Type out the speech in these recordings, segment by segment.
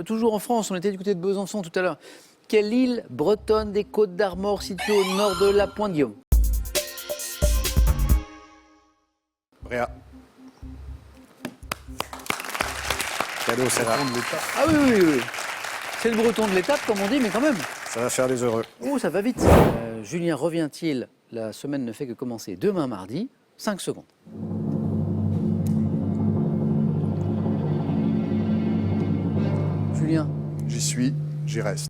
Toujours en France, on était du côté de Besançon tout à l'heure. Quelle île bretonne des Côtes d'Armor située au nord de la Pointe Guillaume? Bréa. Cadeau, c'est là. Ah oui, oui, oui. C'est le breton de l'étape, comme on dit, mais quand même. Ça va faire des heureux. Oh, ça va vite. Julien revient-il? La semaine ne fait que commencer demain mardi. 5 secondes. Julien. J'y suis, j'y reste.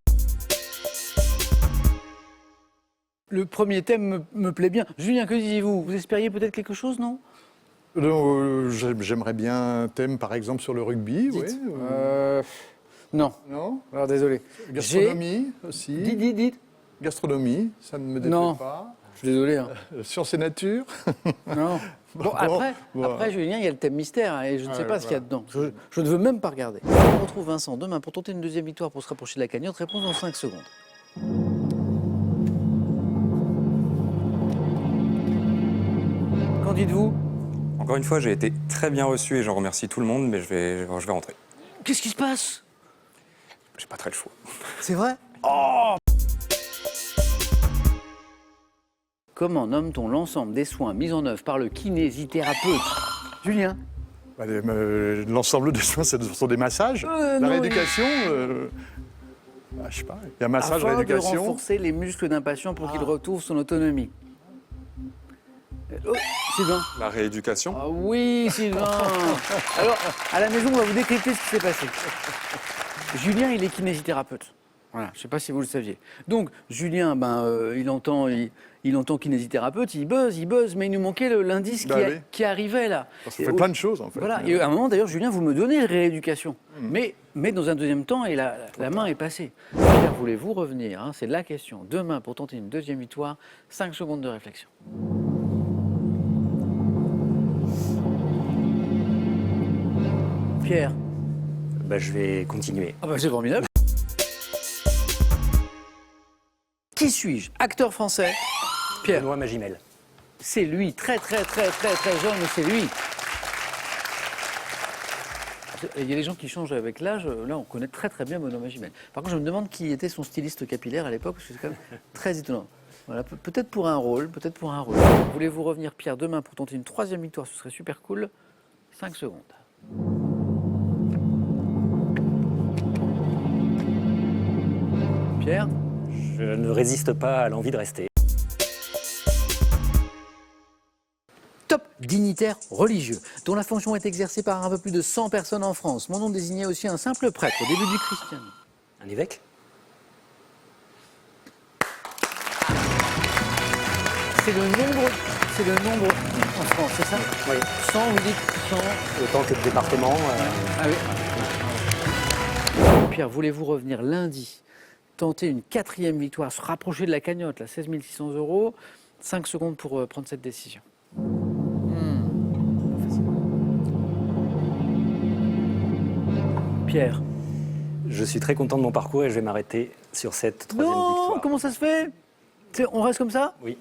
Le premier thème me plaît bien. Julien, que disiez-vous? Vous espériez peut-être quelque chose, non? J'aimerais bien un thème, par exemple, sur le rugby. Dites. Oui. Non. Non. Alors, désolé. Gastronomie aussi. Dites. Gastronomie, ça ne me déplaît Non. pas. Je suis désolé. Hein. Sciences et nature. Non. Bon, après, Julien, il y a le thème mystère hein, et je ne sais pas ce qu'il y a dedans. Je ne veux même pas regarder. On retrouve Vincent demain pour tenter une deuxième victoire pour se rapprocher de la cagnotte. Réponse dans 5 secondes. Qu'en dites-vous? Encore une fois, j'ai été très bien reçu et j'en remercie tout le monde, mais je vais rentrer. Qu'est-ce qui se passe? J'ai pas très le choix. C'est vrai? Oh! Comment nomme-t-on l'ensemble des soins mis en œuvre par le kinésithérapeute? Julien? L'ensemble des soins, ce sont des massages. La non, rééducation, je sais pas. Il y a massage, Afin rééducation. de renforcer les muscles d'un patient pour qu'il retrouve son autonomie. Oh, Sylvain? La rééducation. Ah oui, Sylvain. Alors, à la maison, on va vous décrypter ce qui s'est passé. Julien, il est kinésithérapeute. Voilà, je ne sais pas si vous le saviez. Donc, Julien, il entend kinésithérapeute, il buzz, mais il nous manquait l'indice qui arrivait là. Ça fait plein de choses, en fait. Voilà, et à un moment, d'ailleurs, Julien, vous me donnez rééducation. Mais dans un deuxième temps, et la main est passée. Pierre, voulez-vous revenir hein, c'est la question. Demain, pour tenter une deuxième victoire, 5 secondes de réflexion. Pierre. Je vais continuer. Ah c'est formidable. Qui suis-je? Acteur français. Pierre. Benoît Magimel. C'est lui, très jeune, mais c'est lui. Il y a des gens qui changent avec l'âge. Là, on connaît très bien Benoît Magimel. Par contre, je me demande qui était son styliste capillaire à l'époque, parce que c'est quand même très étonnant. Voilà, peut-être pour un rôle. Voulez-vous revenir, Pierre, demain pour tenter une troisième victoire? Ce serait super cool. 5 secondes. Pierre? Je ne résiste pas à l'envie de rester. Top dignitaire religieux, dont la fonction est exercée par un peu plus de 100 personnes en France. Mon nom désignait aussi un simple prêtre au début du christianisme. Un évêque? C'est le nombre en France, c'est ça? Oui. 100, vous dites 100. Autant que le département. Ah oui. Pierre, voulez-vous revenir lundi, tenter une 4e victoire, se rapprocher de la cagnotte, là, 16 600 €. 5 secondes pour prendre cette décision. Pierre. Je suis très content de mon parcours et je vais m'arrêter sur cette troisième victoire. Non, comment ça se fait? On reste comme ça? Oui.